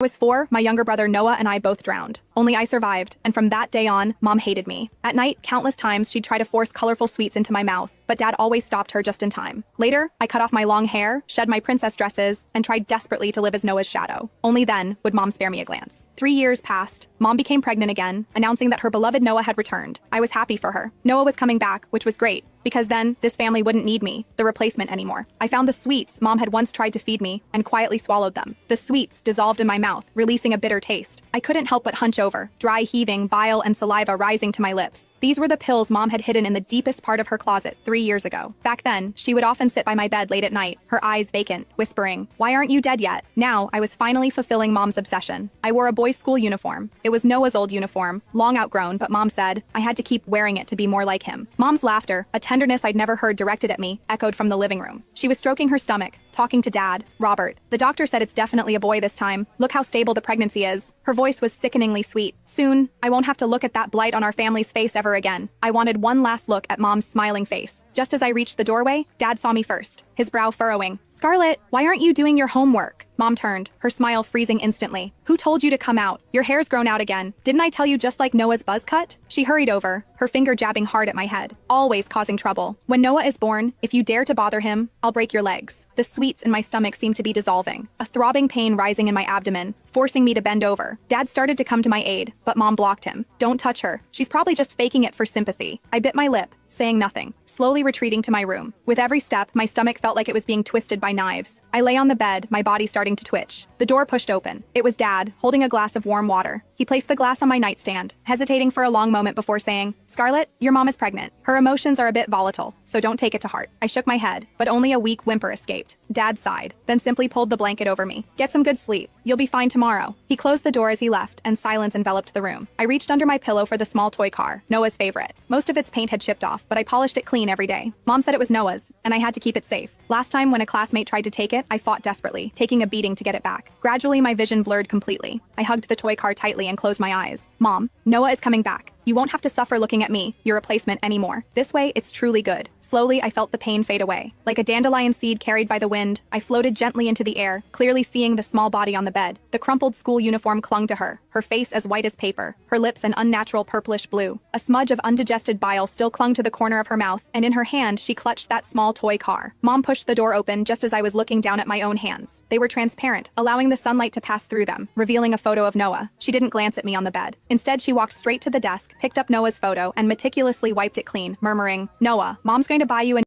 I was 4, my younger brother Noah and I both drowned. Only I survived, and from that day on, Mom hated me. At night, countless times she'd try to force colorful sweets into my mouth, but Dad always stopped her just in time. Later, I cut off my long hair, shed my princess dresses, and tried desperately to live as Noah's shadow. Only then would Mom spare me a glance. 3 years passed. Mom became pregnant again, announcing that her beloved Noah had returned. I was happy for her. Noah was coming back, which was great, because then this family wouldn't need me, the replacement, anymore. I found the sweets Mom had once tried to feed me and quietly swallowed them. The sweets dissolved in my mouth, releasing a bitter taste. I couldn't help but hunch over, dry heaving, bile and saliva rising to my lips. These were the pills Mom had hidden in the deepest part of her closet 3 years ago. Back then, she would often sit by my bed late at night, her eyes vacant, whispering, "Why aren't you dead yet?" Now, I was finally fulfilling Mom's obsession. I wore a boys' school uniform. It was Noah's old uniform, long outgrown, but Mom said I had to keep wearing it to be more like him. Mom's laughter, a tenderness I'd never heard directed at me, echoed from the living room. She was stroking her stomach, talking to Dad, Robert. "The doctor said it's definitely a boy this time. Look how stable the pregnancy is." Her voice was sickeningly sweet. "Soon, I won't have to look at that blight on our family's face ever again." I wanted one last look at Mom's smiling face. Just as I reached the doorway, Dad saw me first, his brow furrowing. "Scarlett, why aren't you doing your homework?" Mom turned, her smile freezing instantly. "Who told you to come out? Your hair's grown out again. Didn't I tell you, just like Noah's buzz cut?" She hurried over, her finger jabbing hard at my head, always causing trouble. "When Noah is born, if you dare to bother him, I'll break your legs." The sweets in my stomach seemed to be dissolving, a throbbing pain rising in my abdomen, forcing me to bend over. Dad started to come to my aid, but Mom blocked him. "Don't touch her. She's probably just faking it for sympathy." I bit my lip, saying nothing, slowly retreating to my room. With every step, my stomach felt like it was being twisted by knives. I lay on the bed, my body starting to twitch. The door pushed open. It was Dad, holding a glass of warm water. He placed the glass on my nightstand, hesitating for a long moment before saying, "Scarlett, your mom is pregnant. Her emotions are a bit volatile, so don't take it to heart." I shook my head, but only a weak whimper escaped. Dad sighed, then simply pulled the blanket over me. "Get some good sleep. You'll be fine tomorrow." He closed the door as he left, and silence enveloped the room. I reached under my pillow for the small toy car, Noah's favorite. Most of its paint had chipped off, but I polished it clean every day. Mom said it was Noah's, and I had to keep it safe. Last time when a classmate tried to take it, I fought desperately, taking a beating to get it back. Gradually, my vision blurred completely. I hugged the toy car tightly and closed my eyes. "Mom, Noah is coming back. You won't have to suffer looking at me, your replacement, anymore. This way, it's truly good." Slowly, I felt the pain fade away. Like a dandelion seed carried by the wind, I floated gently into the air, clearly seeing the small body on the bed. The crumpled school uniform clung to her face as white as paper, her lips an unnatural purplish blue. A smudge of undigested bile still clung to the corner of her mouth, and in her hand, she clutched that small toy car. Mom pushed the door open just as I was looking down at my own hands. They were transparent, allowing the sunlight to pass through them, revealing a photo of Noah. She didn't glance at me on the bed. Instead, she walked straight to the desk, picked up Noah's photo, and meticulously wiped it clean, murmuring, "Noah, Mom's going to buy you a